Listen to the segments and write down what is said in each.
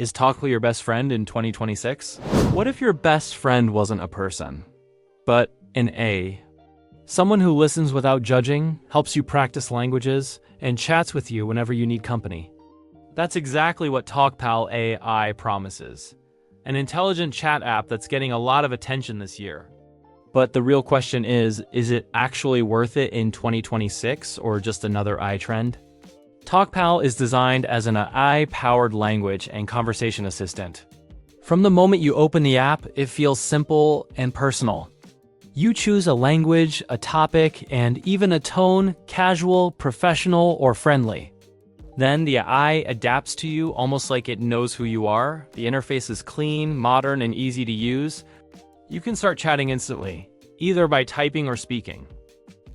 Is Talkpal your best friend in 2026? What if your best friend wasn't a person, but an A? Someone who listens without judging, helps you practice languages, and chats with you whenever you need company. That's exactly what Talkpal AI promises. An intelligent chat app that's getting a lot of attention this year. But the real question is it actually worth it in 2026 or just another AI trend? Talkpal is designed as an AI-powered language and conversation assistant. From the moment you open the app, it feels simple and personal. You choose a language, a topic, and even a tone, casual, professional, or friendly. Then the AI adapts to you almost like it knows who you are. The interface is clean, modern, and easy to use. You can start chatting instantly, either by typing or speaking.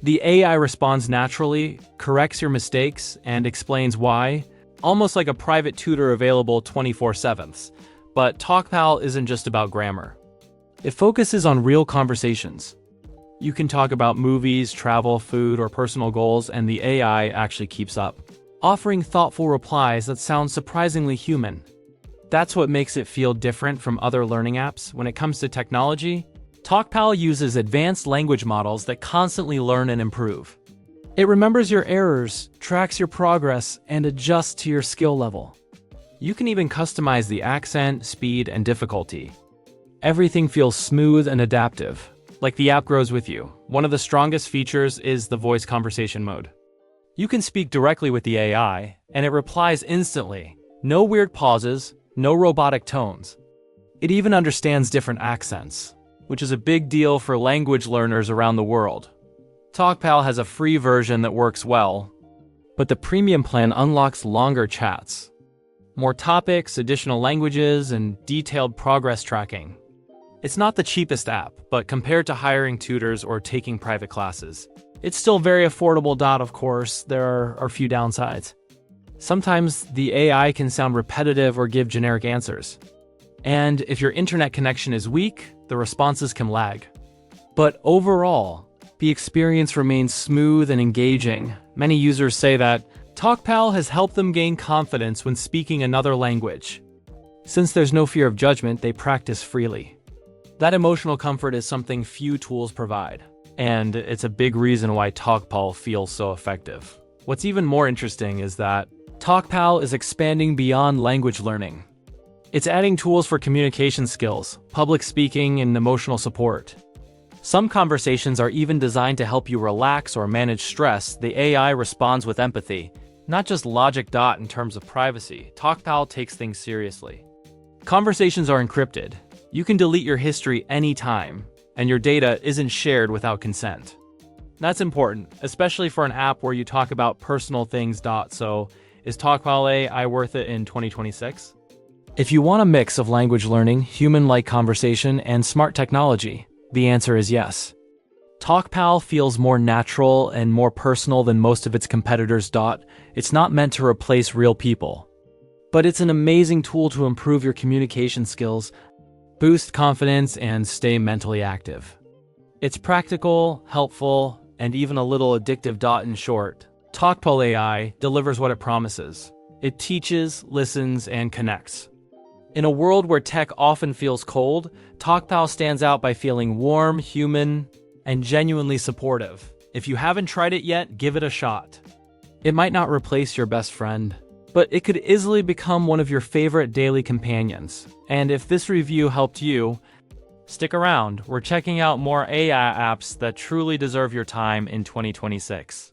The AI responds naturally, corrects your mistakes, and explains why, almost like a private tutor available 24/7. But Talkpal isn't just about grammar. It focuses on real conversations. You can talk about movies, travel, food, or personal goals, and the AI actually keeps up, offering thoughtful replies that sound surprisingly human. That's what makes it feel different from other learning apps. When it comes to technology, Talkpal uses advanced language models that constantly learn and improve. It remembers your errors, tracks your progress, and adjusts to your skill level. You can even customize the accent, speed, and difficulty. Everything feels smooth and adaptive, like the app grows with you. One of the strongest features is the voice conversation mode. You can speak directly with the AI, and it replies instantly. No weird pauses, no robotic tones. It even understands different accents, which is a big deal for language learners around the world. Talkpal has a free version that works well, but the premium plan unlocks longer chats, more topics, additional languages, and detailed progress tracking. It's not the cheapest app, but compared to hiring tutors or taking private classes, it's still very affordable. Of course, there are a few downsides. Sometimes the AI can sound repetitive or give generic answers. And if your internet connection is weak, the responses can lag. But overall, the experience remains smooth and engaging. Many users say that Talkpal has helped them gain confidence when speaking another language. Since there's no fear of judgment, they practice freely. That emotional comfort is something few tools provide, and it's a big reason why Talkpal feels so effective. What's even more interesting is that Talkpal is expanding beyond language learning. It's adding tools for communication skills, public speaking, and emotional support. Some conversations are even designed to help you relax or manage stress. The AI responds with empathy, not just logic. In terms of privacy, Talkpal takes things seriously. Conversations are encrypted. You can delete your history anytime, and your data isn't shared without consent. That's important, especially for an app where you talk about personal things. So, is Talkpal AI worth it in 2026? If you want a mix of language learning, human-like conversation, and smart technology, the answer is yes. Talkpal feels more natural and more personal than most of its competitors. It's not meant to replace real people, but it's an amazing tool to improve your communication skills, boost confidence, and stay mentally active. It's practical, helpful, and even a little addictive. In short, Talkpal AI delivers what it promises. It teaches, listens, and connects. In a world where tech often feels cold, Talkpal stands out by feeling warm, human, and genuinely supportive. If you haven't tried it yet, give it a shot. It might not replace your best friend, but it could easily become one of your favorite daily companions. And if this review helped you, stick around. We're checking out more AI apps that truly deserve your time in 2026.